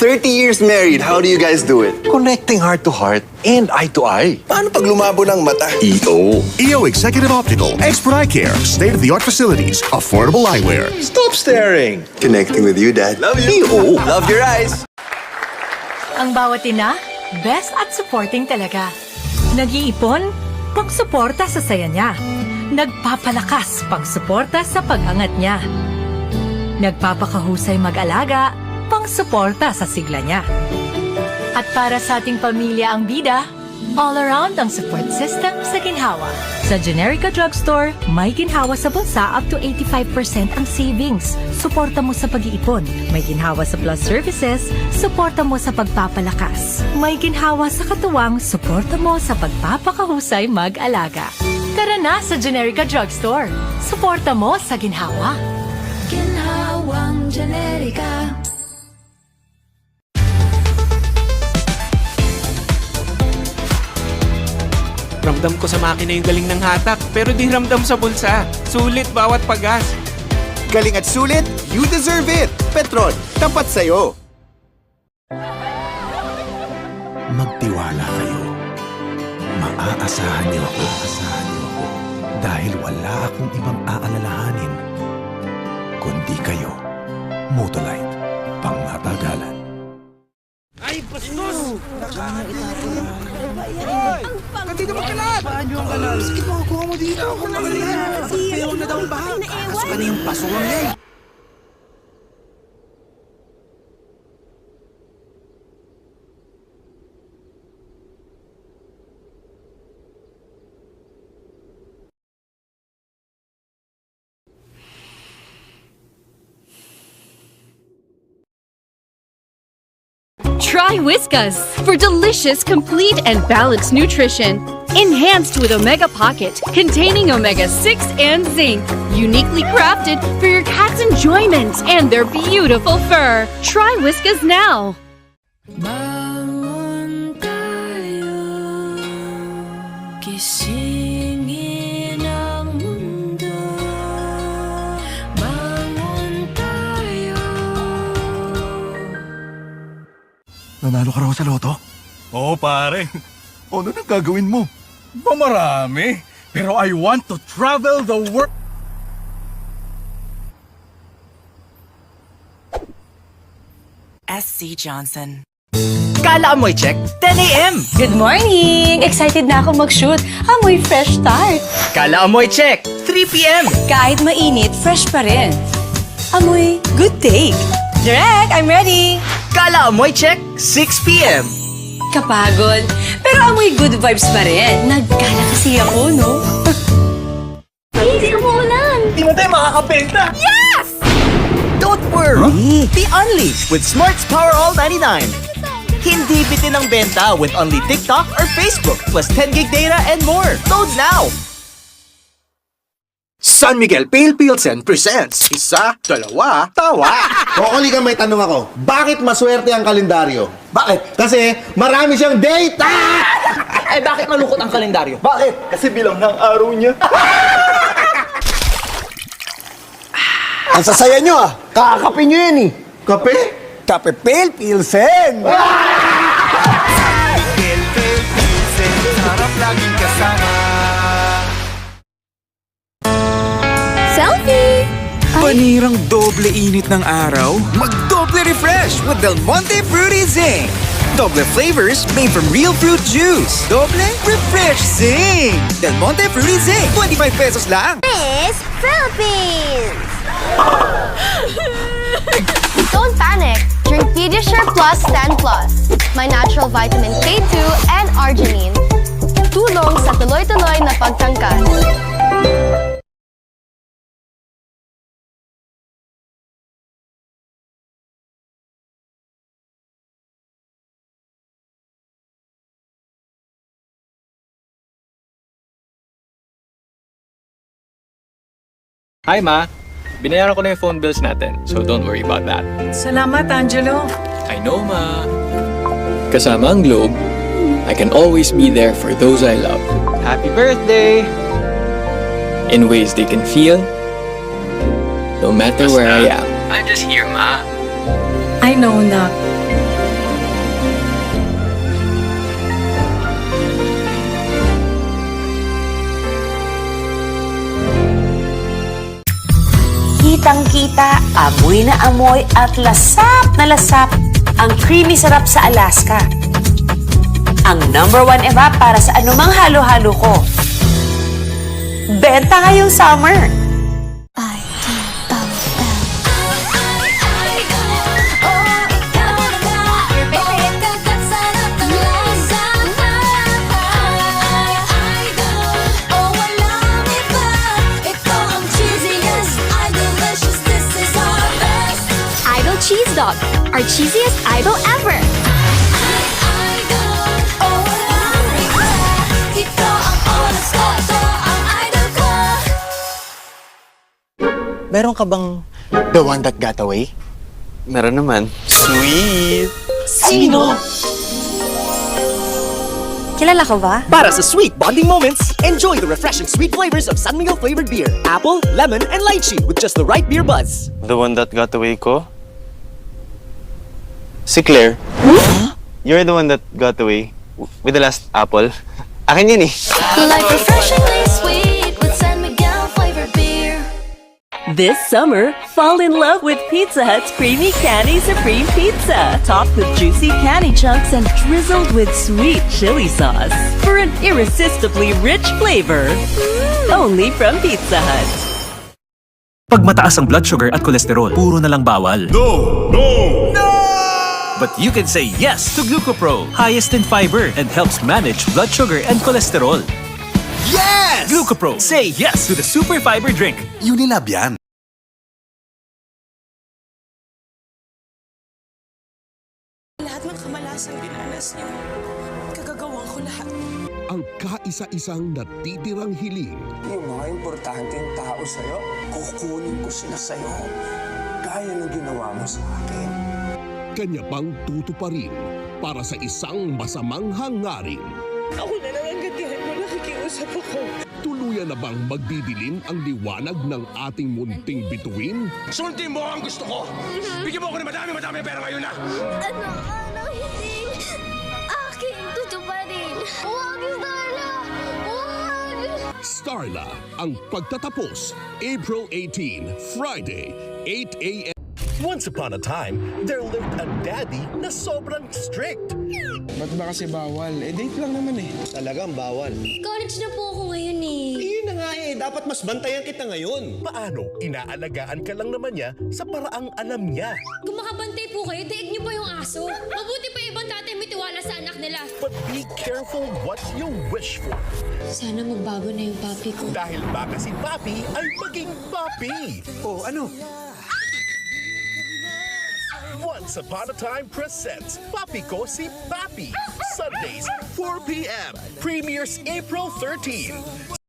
30 years married. How do you guys do it? Connecting heart to heart and eye to eye. Paano pag lumabo ng mata? EO Executive Optical, expert eye care, state-of-the-art facilities, affordable eyewear. Stop staring. Connecting with you, Dad. Love you. Love your eyes. Ang bawat ina, best at supporting talaga. Nag-iipon, pang-suporta sa saya niya. Nagpapalakas, pang-suporta sa pag-angat niya. Nagpapakahusay mag-alaga, pang-suporta sa sigla niya. At para sa ating pamilya ang bida, all around ang support system sa Ginhawa. Sa Generica Drugstore, may ginhawa sa bulsa up to 85% ang savings. Suporta mo sa pag-iipon. May ginhawa sa plus services, suporta mo sa pagpapalakas. May ginhawa sa katuwang, suporta mo sa pagpapakahusay mag-alaga. Tara na sa Generica Drugstore. Suporta mo sa ginhawa. Ginhawang Generica. Ramdam ko sa makina yung galing ng hatak, pero di ramdam sa bulsa. Sulit bawat pagas. Galing at sulit, you deserve it! Petron, tapat sa'yo! Magtiwala kayo. Maaasahan niyo ako. Dahil wala akong ibang aalalahanin kundi kayo. Motolite, pangmatagalan. Ay, bastos! Nandito magkalat! Paano yung kalat? Sige, makakuha mo dito. Ako lang yan. Pagpewang na daw ang baha. Kakasok ka na yung pasong yan. Try Whiskas for delicious, complete, and balanced nutrition. Enhanced with Omega Pocket, containing omega-6 and zinc. Uniquely crafted for your cat's enjoyment and their beautiful fur. Try Whiskas now. Bangon tayo, gisingin ang mundo. Bangon tayo. Nanalo ka raw sa loto? Oo, pare. Ano nang gagawin mo? Marami. Pero I want to travel the world. SC Johnson. Kala amoy check, 10 a.m. Good morning! Excited na ako mag-shoot. Amoy fresh start. Kala amoy check, 3 p.m. Kahit mainit, fresh pa rin. Amoy good take. Direk, I'm ready! Kala amoy check, 6 p.m. Kapagod. Pero amoy good vibes pa rin. Nagkala kasi ako, no? Hindi umuulan! Di mo tayo makakabenta. Yes! Don't worry. Be unleashed with Smart's Power All 99. Hindi bitin ang benta with only TikTok or Facebook plus 10 gig data and more. Load now! San Miguel Pale Pilsen presents Isa, Dalawa, Tawa. Kokoli ka, may tanong ako. Bakit maswerte ang kalendaryo? Bakit? Kasi marami siyang data! Eh bakit malungkot ang kalendaryo? Bakit? Kasi bilang ng araw niya. Ang sasaya nyo ah! Kakakape nyo yan eh! Kape? Kape Pale Pilsen! Sarap laging kasama. Selfie! Panirang doble init ng araw? Mag-doble refresh with Del Monte Fruity Zing! Doble flavors made from real fruit juice. Doble refresh zing! Del Monte Fruity Zing! 25 pesos lang! Miss Philippines! Don't panic! Drink Pediasure Plus 10 Plus. My natural vitamin K2 and arginine. Tulong sa tuloy-tuloy na pagtangkas. Hi, Ma. Binayaran ko na yung phone bills natin, so don't worry about that. Salamat, Angelo. I know, Ma. Kasama ang Globe, I can always be there for those I love. Happy birthday! In ways they can feel, no matter where I am. I'm just here, Ma. I know na. Kitang-kita, amoy na amoy at lasap na lasap ang creamy sarap sa Alaska. Ang #1 evap para sa anumang halo-halo ko. Benta ngayong summer! Cheese Dog, our cheesiest idol ever. Meron ka bang the one that got away? Meron naman. Sweet! Sino? Kilala ko ba? Para sa sweet bonding moments, enjoy the refreshing sweet flavors of San Miguel flavored beer. Apple, lemon, and lychee with just the right beer buzz. The one that got away ko? Si Claire. You're the one that got away with the last apple. Akin yun eh. Like refreshingly sweet with San Miguel flavored beer. This summer, fall in love with Pizza Hut's Creamy Canny Supreme Pizza. Topped with juicy canny chunks and drizzled with sweet chili sauce. For an irresistibly rich flavor. Only from Pizza Hut. Pag mataas ang blood sugar at cholesterol, puro na lang bawal. No! No! No! But you can say yes to Glucopro, highest in fiber and helps manage blood sugar and cholesterol. Yes! Glucopro, say yes to the super fiber drink. Unilab yan. Lahat ng kamalasang dinanas niyo, kagagawan ko lahat. Ang kaisa-isang natitirang hiling. Yung mga importanteng tao sa'yo, kukunin ko sila sa'yo. Gaya ng ginawa mo sa akin. Kanya pang tutuparin para sa isang masamang hangarin. Ako na lang ang gantihan mo, nakikiusap ako. Tuluyan na bang magdidilim ang liwanag ng ating munting bituin? Sundin mo ang gusto ko! Bigyan mo ako ng madami pera ngayon na! Ano, hindi. Akin, tutuparin. Huwag, Starla! Huwag! Starla, ang pagtatapos, April 18, Friday, 8 a.m. Once upon a time, there lived a daddy na sobrang strict. Ba't ba kasi bawal? Date lang naman eh. Talagang bawal. College na po ako ngayon eh. Yun na nga dapat mas bantayan kita ngayon. Paano? Inaalagaan ka lang naman niya sa paraang alam niya. Kung makabantay po kayo, daig niyo pa yung aso. Mabuti pa ibang tatay may tiwala sa anak nila. But be careful what you wish for. Sana magbago na yung papi ko. Dahil baka si Papi ay maging Papi. Oh, ano? Once Upon a Time presents Papi Ko Si Papi. Sundays, 4 p.m. Premieres April 13.